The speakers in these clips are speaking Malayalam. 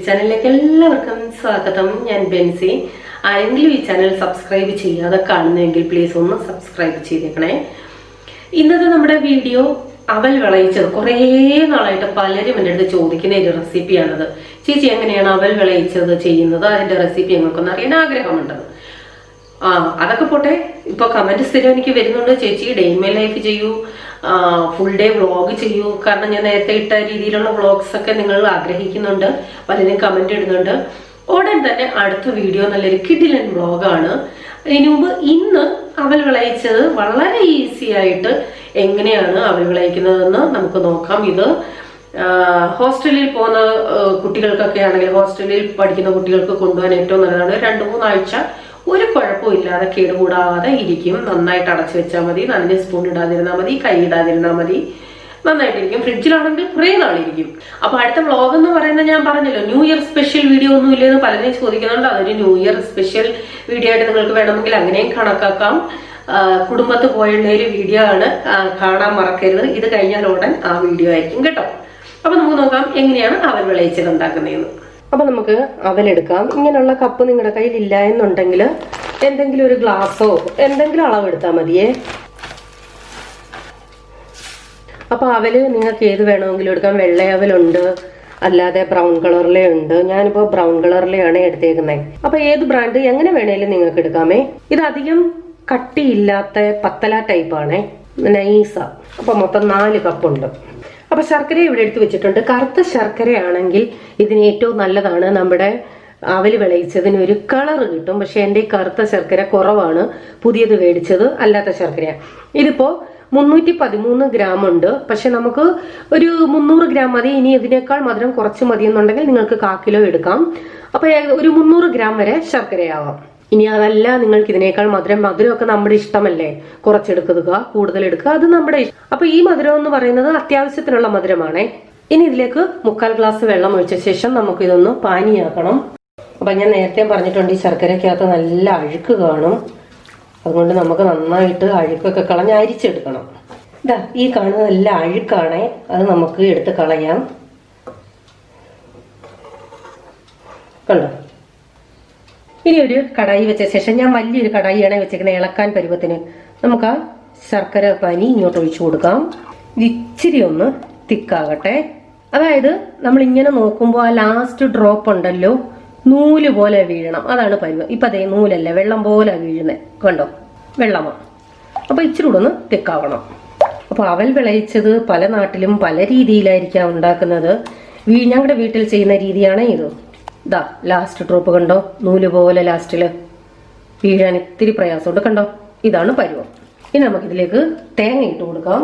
ചാനലിലേക്ക് എല്ലാവർക്കും സ്വാഗതം. ഞാൻ ബെൻസി. ആരെങ്കിലും ഈ ചാനൽ സബ്സ്ക്രൈബ് ചെയ്യാതെ കാണുന്നെങ്കിൽ പ്ലീസ് ഒന്ന് സബ്സ്ക്രൈബ് ചെയ്തേക്കണേ. ഇന്നത്തെ നമ്മുടെ വീഡിയോ അവൽ വിളയിച്ചത്. കുറേ നാളായിട്ട് പലരും എൻ്റെ അടുത്ത് ചോദിക്കുന്ന ഒരു റെസിപ്പിയാണത്. ചേച്ചി എങ്ങനെയാണ് അവൽ വിളയിച്ചത് ചെയ്യുന്നത്, അതിന്റെ റെസിപ്പി ഞങ്ങൾക്കൊന്ന് അറിയാൻ ആഗ്രഹമുണ്ട്. അതൊക്കെ പോട്ടെ, ഇപ്പൊ കമന്റ് സ്ഥിരം എനിക്ക് വരുന്നുണ്ട്, ചേച്ചി ഡേ ഇൻ മൈ ലൈഫ് ചെയ്യൂ, ഫുൾ ഡേ വ്ളോഗ് ചെയ്യൂ. കാരണം ഞാൻ നേരത്തെ ഇട്ട രീതിയിലുള്ള വ്ളോഗ്സ് ഒക്കെ നിങ്ങൾ ആഗ്രഹിക്കുന്നുണ്ട്, പലരും കമന്റ് ഇടുന്നുണ്ട്. ഉടൻ തന്നെ അടുത്ത വീഡിയോ നല്ലൊരു കിടിലൻ വ്ളോഗാണ്. ഇതിനു മുമ്പ് ഇന്ന് അവൽ വിളയിച്ചത് വളരെ ഈസി ആയിട്ട് എങ്ങനെയാണ് അവൽ വിളയിക്കുന്നതെന്ന് നമുക്ക് നോക്കാം. ഇത് ഹോസ്റ്റലിൽ പോകുന്ന കുട്ടികൾക്കൊക്കെ ആണെങ്കിൽ, ഹോസ്റ്റലിൽ പഠിക്കുന്ന കുട്ടികൾക്ക് കൊണ്ടുപോകാൻ ഏറ്റവും നല്ലതാണ്. 2-3 ആഴ്ച ഒരു കുഴപ്പവും ഇല്ലാതെ കേടുകൂടാതെ ഇരിക്കും. നന്നായിട്ട് അടച്ചു വെച്ചാൽ മതി. നനഞ്ഞ സ്പൂൺ ഇടാതിരുന്നാൽ മതി, കൈ ഇടാതിരുന്നാൽ മതി, നന്നായിട്ടിരിക്കും. ഫ്രിഡ്ജിലാണെങ്കിൽ കുറേ നാളിരിക്കും. അപ്പൊ അടുത്ത വ്ളോഗ് എന്ന് പറയുന്നത് ഞാൻ പറഞ്ഞല്ലോ, ന്യൂ ഇയർ സ്പെഷ്യൽ വീഡിയോ ഒന്നും ഇല്ലെന്ന് പലരും ചോദിക്കുന്നുണ്ട്. അതൊരു ന്യൂ ഇയർ സ്പെഷ്യൽ വീഡിയോ ആയിട്ട് നിങ്ങൾക്ക് വേണമെങ്കിൽ അങ്ങനെയും കണക്കാക്കാം. കുടുംബത്ത് പോയുള്ള ഒരു വീഡിയോ ആണ്, കാണാൻ മറക്കരുത്. ഇത് കഴിഞ്ഞാൽ ഉടൻ ആ വീഡിയോ ആയിരിക്കും കേട്ടോ. അപ്പൊ നമുക്ക് നോക്കാം എങ്ങനെയാണ് അവൽ വിളയിച്ചത് ഉണ്ടാക്കുന്നതെന്ന്. അപ്പൊ നമുക്ക് അവലെടുക്കാം. ഇങ്ങനെയുള്ള കപ്പ് നിങ്ങളുടെ കയ്യിൽ ഇല്ല എന്നുണ്ടെങ്കിൽ എന്തെങ്കിലും ഒരു ഗ്ലാസ്സോ എന്തെങ്കിലും അളവെടുത്താൽ മതിയേ. അപ്പൊ അവല് നിങ്ങൾക്ക് ഏത് വേണമെങ്കിലും എടുക്കാം. വെള്ളയവലുണ്ട്, അല്ലാതെ ബ്രൗൺ കളറിലെ ഉണ്ട്. ഞാനിപ്പോ ബ്രൗൺ കളറിലെയാണ് എടുത്തേക്കുന്നത്. അപ്പൊ ഏത് ബ്രാൻഡ് എങ്ങനെ വേണേലും നിങ്ങൾക്ക് എടുക്കാമേ. ഇത് അധികം കട്ടിയില്ലാത്ത പത്തല ടൈപ്പാണേ, നൈസ. അപ്പൊ മൊത്തം 4 കപ്പുണ്ട്. അപ്പൊ ശർക്കര ഇവിടെ എടുത്ത് വെച്ചിട്ടുണ്ട്. കറുത്ത ശർക്കരയാണെങ്കിൽ ഇതിന് ഏറ്റവും നല്ലതാണ്. നമ്മുടെ അവൽ വിളയിച്ചതിന് ഒരു കളർ കിട്ടും. പക്ഷെ എൻ്റെ കറുത്ത ശർക്കര കുറവാണ്, പുതിയത് മേടിച്ചത് അല്ലാത്ത ശർക്കര. ഇതിപ്പോ 313 ഗ്രാം ഉണ്ട്. പക്ഷെ നമുക്ക് ഒരു 300 ഗ്രാം മതി. ഇനി ഇതിനേക്കാൾ മധുരം കുറച്ച് മതി എന്നുണ്ടെങ്കിൽ നിങ്ങൾക്ക് 1/4 കിലോ എടുക്കാം. അപ്പൊ ഒരു 300 ഗ്രാം വരെ ശർക്കരയാവാം. ഇനി അതല്ല, നിങ്ങൾക്ക് ഇതിനേക്കാൾ മധുരമൊക്കെ നമ്മുടെ ഇഷ്ടമല്ലേ, കുറച്ചെടുക്കുക കൂടുതൽ എടുക്കുക, അത് നമ്മുടെ ഇഷ്ടം. അപ്പൊ ഈ മധുരം എന്ന് പറയുന്നത് അത്യാവശ്യത്തിനുള്ള മധുരമാണേ. ഇനി ഇതിലേക്ക് 1/4 ഗ്ലാസ് വെള്ളം ഒഴിച്ച ശേഷം നമുക്ക് ഇതൊന്ന് പാനിയാക്കണം. അപ്പൊ ഞാൻ നേരത്തെ പറഞ്ഞിട്ടുണ്ട്, ഈ ശർക്കരക്കകത്ത് നല്ല അഴുക്ക് കാണും. അതുകൊണ്ട് നമുക്ക് നന്നായിട്ട് അഴുക്കൊക്കെ കളഞ്ഞ് അരിച്ചെടുക്കണം. ഇതാ ഈ കാണുന്നത് നല്ല അഴുക്കാണേ, അത് നമുക്ക് എടുത്ത് കളയാം. കണ്ടോ? ഇനി ഒരു കടായി വെച്ച ശേഷം, ഞാൻ വലിയൊരു കടായിയാണ് വെച്ചേക്കുന്നത് ഇളക്കാൻ പരുവത്തിന്. നമുക്ക് ആ ശർക്കര പാനി ഇങ്ങോട്ട് ഒഴിച്ചു കൊടുക്കാം. ഇച്ചിരി ഒന്ന് തിക്കാകട്ടെ. അതായത് നമ്മൾ ഇങ്ങനെ നോക്കുമ്പോൾ ആ ലാസ്റ്റ് ഡ്രോപ്പ് ഉണ്ടല്ലോ, നൂല് പോലെ വീഴണം. അതാണ് പരുവം. ഇപ്പൊ അതേ നൂലല്ല, വെള്ളം പോലെ വീഴുന്നേ. കണ്ടോ? വെള്ളമാണ്. അപ്പൊ ഇച്ചിരി കൂടെ ഒന്ന് തിക്കാവണം. അപ്പൊ അവൽ വിളയിച്ചത് പല നാട്ടിലും പല രീതിയിലായിരിക്കാം ഉണ്ടാക്കുന്നത്. ഞങ്ങളുടെ വീട്ടിൽ ചെയ്യുന്ന രീതിയാണ് ഇത്. ഇതാ ലാസ്റ്റ് ഡ്രോപ്പ് കണ്ടോ, നൂല് പോലെ ലാസ്റ്റില് വീഴാൻ ഇത്തിരി പ്രയാസമുണ്ട്. കണ്ടോ? ഇതാണ് പരുവം. ഇനി നമുക്കിതിലേക്ക് തേങ്ങ ഇട്ട് കൊടുക്കാം.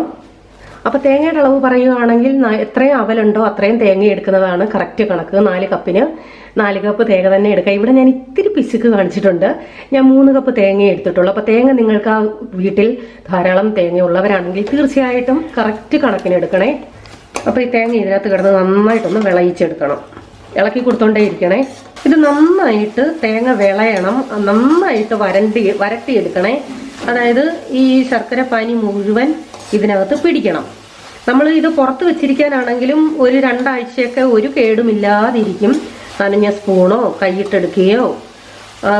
അപ്പൊ തേങ്ങയുടെ അളവ് പറയുകയാണെങ്കിൽ എത്രയും അവലുണ്ടോ അത്രയും തേങ്ങ എടുക്കുന്നതാണ് കറക്റ്റ് കണക്ക്. 4 കപ്പിന് 4 കപ്പ് തേങ്ങ തന്നെ എടുക്കാം. ഇവിടെ ഞാൻ ഇത്തിരി പിശുക്ക് കാണിച്ചിട്ടുണ്ട്. ഞാൻ 3 കപ്പ് തേങ്ങ എടുത്തിട്ടുള്ളൂ. അപ്പൊ തേങ്ങ നിങ്ങൾക്ക് ആ വീട്ടിൽ ധാരാളം തേങ്ങ ഉള്ളവരാണെങ്കിൽ തീർച്ചയായിട്ടും കറക്റ്റ് കണക്കിന് എടുക്കണേ. അപ്പൊ ഈ തേങ്ങ ഇതിനകത്ത് കിടന്ന് നന്നായിട്ടൊന്ന് വിളയിച്ചെടുക്കണം. ഇളക്കി കൊടുത്തോണ്ടേ ഇരിക്കണേ. ഇത് നന്നായിട്ട് തേങ്ങ വിളയണം, നന്നായിട്ട് വരട്ടിയെടുക്കണേ. അതായത് ഈ ശർക്കര പാനി മുഴുവൻ ഇതിനകത്ത് പിടിക്കണം. നമ്മൾ ഇത് പുറത്ത് വെച്ചിരിക്കാനാണെങ്കിലും ഒരു 2 ആഴ്ചയൊക്കെ ഒരു കേടുമില്ലാതിരിക്കും. നനഞ്ഞ സ്പൂണോ കൈയിട്ടെടുക്കുകയോ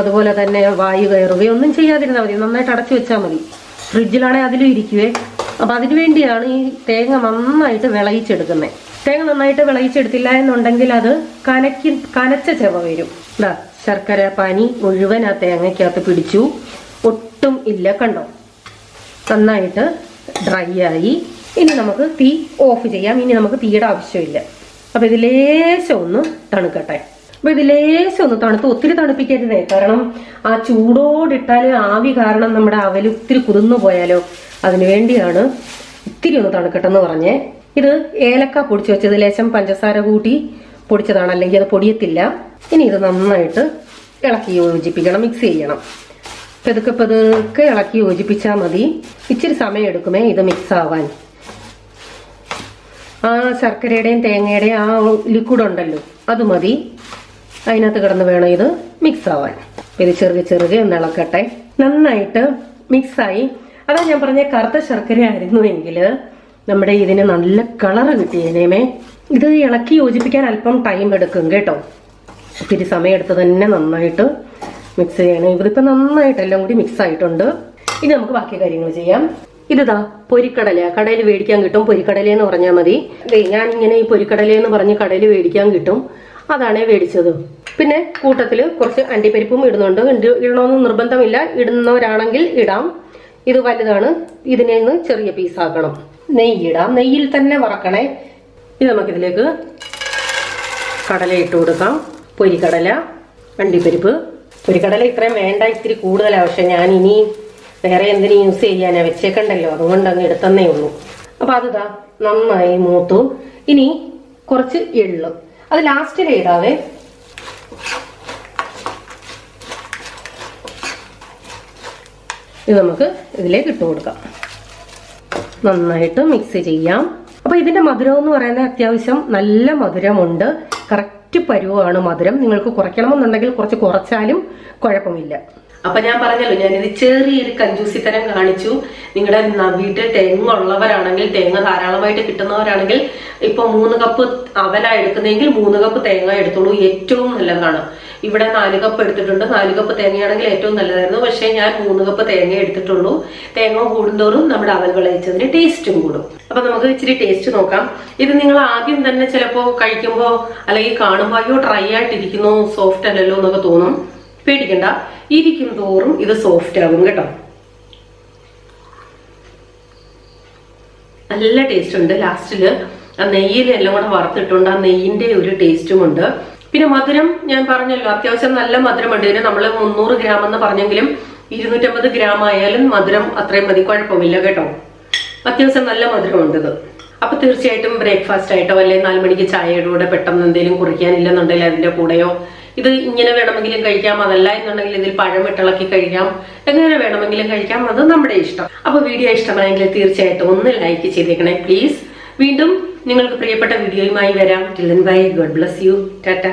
അതുപോലെ തന്നെ വായു കയറുകയോ ഒന്നും ചെയ്യാതിരുന്നാൽ മതി. നന്നായിട്ട് അടച്ചു വെച്ചാൽ മതി. ഫ്രിഡ്ജിലാണെങ്കിൽ അതിലും ഇരിക്കുവേ. അപ്പൊ അതിനു വേണ്ടിയാണ് ഈ തേങ്ങ നന്നായിട്ട് വിളയിച്ചെടുക്കുന്നത്. തേങ്ങ നന്നായിട്ട് വിളയിച്ചെടുത്തില്ല എന്നുണ്ടെങ്കിൽ അത് കനച്ച ചെവ വരും. ഇതാ ശർക്കര പാനി മുഴുവൻ ആ തേങ്ങയ്ക്കകത്ത് പിടിച്ചു, ഒട്ടും ഇല്ല. കണ്ടോ? നന്നായിട്ട് ഡ്രൈ ആയി. ഇനി നമുക്ക് തീ ഓഫ് ചെയ്യാം. ഇനി നമുക്ക് തീയുടെ ആവശ്യമില്ല. അപ്പൊ ഇത് ലേശം ഒന്ന് തണുക്കട്ടെ. അപ്പൊ ഇത് ലേശം ഒന്ന് തണുത്ത്, ഒത്തിരി തണുപ്പിക്കരുതേ. കാരണം ആ ചൂടോടിട്ടാല് ആവി കാരണം നമ്മുടെ അവല് ഒത്തിരി കുതിർന്നു പോയാലോ, അതിനു വേണ്ടിയാണ് ഇത്തിരി ഒന്ന് തണുക്കട്ടെന്ന് പറഞ്ഞേ. ഇത് ഏലക്ക പൊടിച്ചു വെച്ചത്, ലേശം പഞ്ചസാര കൂട്ടി പൊടിച്ചതാണ്, അല്ലെങ്കിൽ അത് പൊടിയത്തില്ല. ഇനി ഇത് നന്നായിട്ട് ഇളക്കി യോജിപ്പിക്കണം, മിക്സ് ചെയ്യണം. പെതുക്കെ ഇളക്കി യോജിപ്പിച്ചാൽ മതി. ഇച്ചിരി സമയം എടുക്കുമേ ഇത് മിക്സ് ആവാൻ. ആ ശർക്കരയുടെയും തേങ്ങയുടെയും ആ ലിക്വിഡ് ഉണ്ടല്ലോ, അത് മതി. അതിനകത്ത് കിടന്ന് വേണം ഇത് മിക്സ് ആവാൻ. ഇത് ചെറുകെ ഒന്ന് ഇളക്കട്ടെ. നന്നായിട്ട് മിക്സായി. അതാ ഞാൻ പറഞ്ഞ കറുത്ത ശർക്കര ആയിരുന്നു എങ്കിൽ നമ്മുടെ ഇതിന് നല്ല കളറ് കിട്ടിയേനേമേ. ഇത് ഇളക്കി യോജിപ്പിക്കാൻ അല്പം ടൈം എടുക്കും കേട്ടോ. ഇത്തിരി സമയമെടുത്ത് തന്നെ നന്നായിട്ട് മിക്സ് ചെയ്യണം. ഇതിപ്പോൾ നന്നായിട്ട് എല്ലാം കൂടി മിക്സ് ആയിട്ടുണ്ട്. ഇനി നമുക്ക് ബാക്കി കാര്യങ്ങൾ ചെയ്യാം. ഇതാ പൊരിക്കടല, കടയിൽ മേടിക്കാൻ കിട്ടും. പൊരിക്കടല എന്ന് പറഞ്ഞാൽ മതി. ഞാനിങ്ങനെ ഈ പൊരിക്കടല എന്ന് പറഞ്ഞ് കടയിൽ മേടിക്കാൻ കിട്ടും, അതാണേ മേടിച്ചത്. പിന്നെ കൂട്ടത്തിൽ കുറച്ച് അണ്ടിപ്പരിപ്പും ഇടുന്നുണ്ട്. ഇടണമെന്ന് നിർബന്ധമില്ല, ഇടുന്നവരാണെങ്കിൽ ഇടാം. ഇത് വലുതാണ്, ഇതിനെ ഒന്ന് ചെറിയ പീസാക്കണം. നെയ്യിടാം, നെയ്യിൽ തന്നെ വറക്കണേ. ഇത് നമുക്കിതിലേക്ക് കടല ഇട്ട് കൊടുക്കാം. പൊരിക്കടല, അണ്ടിപ്പരിപ്പ്. പൊരിക്കടല ഇത്രയും വേണ്ട, ഇത്തിരി കൂടുതലാണ്. പക്ഷെ ഞാൻ ഇനി വേറെ എന്തിനു യൂസ് ചെയ്യാനാ, വെച്ചേക്കണ്ടല്ലോ, അതുകൊണ്ട് അങ്ങ് എടുത്തന്നേ ഉള്ളൂ. അപ്പൊ അതിതാ നന്നായി മൂത്തു. ഇനി കുറച്ച് എള്ള്, അത് ലാസ്റ്റിലെ ഇടാവേ. ഇത് നമുക്ക് ഇതിലേക്ക് ഇട്ട് കൊടുക്കാം. നന്നായിട്ട് മിക്സ് ചെയ്യാം. അപ്പൊ ഇതിന്റെ മധുരം എന്ന് പറയുന്നത് അത്യാവശ്യം നല്ല മധുരമുണ്ട്. കറക്റ്റ് പരുവാണ് മധുരം. നിങ്ങൾക്ക് കുറയ്ക്കണമെന്നുണ്ടെങ്കിൽ കുറച്ച് കുറച്ചാലും കുഴപ്പമില്ല. അപ്പൊ ഞാൻ പറഞ്ഞല്ലോ, ഞാനിത് ചെറിയൊരു കഞ്ചൂസിത്തരം കാണിച്ചു. നിങ്ങളുടെ വീട്ടിൽ തേങ്ങ ഉള്ളവരാണെങ്കിൽ, തേങ്ങ ധാരാളമായിട്ട് കിട്ടുന്നവരാണെങ്കിൽ, ഇപ്പൊ 3 കപ്പ് അവല എടുക്കുന്നെങ്കിൽ 3 കപ്പ് തേങ്ങ എടുത്തോളൂ, ഏറ്റവും നല്ലതാണ്. ഇവിടെ 4 കപ്പ് എടുത്തിട്ടുണ്ട്. 4 കപ്പ് തേങ്ങയാണെങ്കിൽ ഏറ്റവും നല്ലതായിരുന്നു. പക്ഷെ ഞാൻ 3 കപ്പ് തേങ്ങ എടുത്തിട്ടുള്ളൂ. തേങ്ങ കൂടുന്തോറും നമ്മുടെ അവൽ വിളയിച്ചതിന്റെ ടേസ്റ്റും കൂടും. അപ്പൊ നമുക്ക് ഇച്ചിരി ടേസ്റ്റ് നോക്കാം. ഇത് നിങ്ങൾ ആദ്യം തന്നെ ചിലപ്പോ കഴിക്കുമ്പോ അല്ലെങ്കിൽ കാണുമ്പോ അയ്യോ ഡ്രൈ ആയിട്ടിരിക്കുന്നു, സോഫ്റ്റ് അല്ലല്ലോ എന്നൊക്കെ തോന്നും. പേടിക്കണ്ട, ഇരിക്കും തോറും ഇത് സോഫ്റ്റ് ആകും കേട്ടോ. നല്ല ടേസ്റ്റ് ഉണ്ട്. ലാസ്റ്റില് ആ നെയ്യിലെല്ലാം കൂടെ വറുത്തിട്ടുണ്ട്, ആ നെയ്യിന്റെ ഒരു ടേസ്റ്റും ഉണ്ട്. പിന്നെ മധുരം ഞാൻ പറഞ്ഞല്ലോ, അത്യാവശ്യം നല്ല മധുരമുണ്ട്. ഇതിന് നമ്മൾ 300 ഗ്രാം എന്ന് പറഞ്ഞെങ്കിലും 250 ഗ്രാം ആയാലും മധുരം അത്രയും മതി, കുഴപ്പമില്ല കേട്ടോ. അത്യാവശ്യം നല്ല മധുരമുണ്ട് ഇത്. അപ്പൊ തീർച്ചയായിട്ടും ബ്രേക്ക്ഫാസ്റ്റ് ആയിട്ടോ അല്ലെങ്കിൽ 4 മണിക്ക് ചായയുടെ കൂടെ പെട്ടെന്ന് എന്തെങ്കിലും കുറിക്കാനില്ലെന്നുണ്ടെങ്കിൽ അതിന്റെ കൂടെയോ ഇത് ഇങ്ങനെ വേണമെങ്കിലും കഴിക്കാം. അതല്ല എന്നുണ്ടെങ്കിൽ ഇതിൽ പഴം ഇട്ടിളക്കി കഴിക്കാം. എങ്ങനെ വേണമെങ്കിലും കഴിക്കാം, അത് നമ്മുടെ ഇഷ്ടം. അപ്പൊ വീഡിയോ ഇഷ്ടമായെങ്കിൽ തീർച്ചയായിട്ടും ഒന്ന് ലൈക്ക് ചെയ്തേക്കണേ പ്ലീസ്. വീണ്ടും നിങ്ങൾക്ക് പ്രിയപ്പെട്ട വീഡിയോയുമായി വരാം. Till then bye, God bless you, Tata.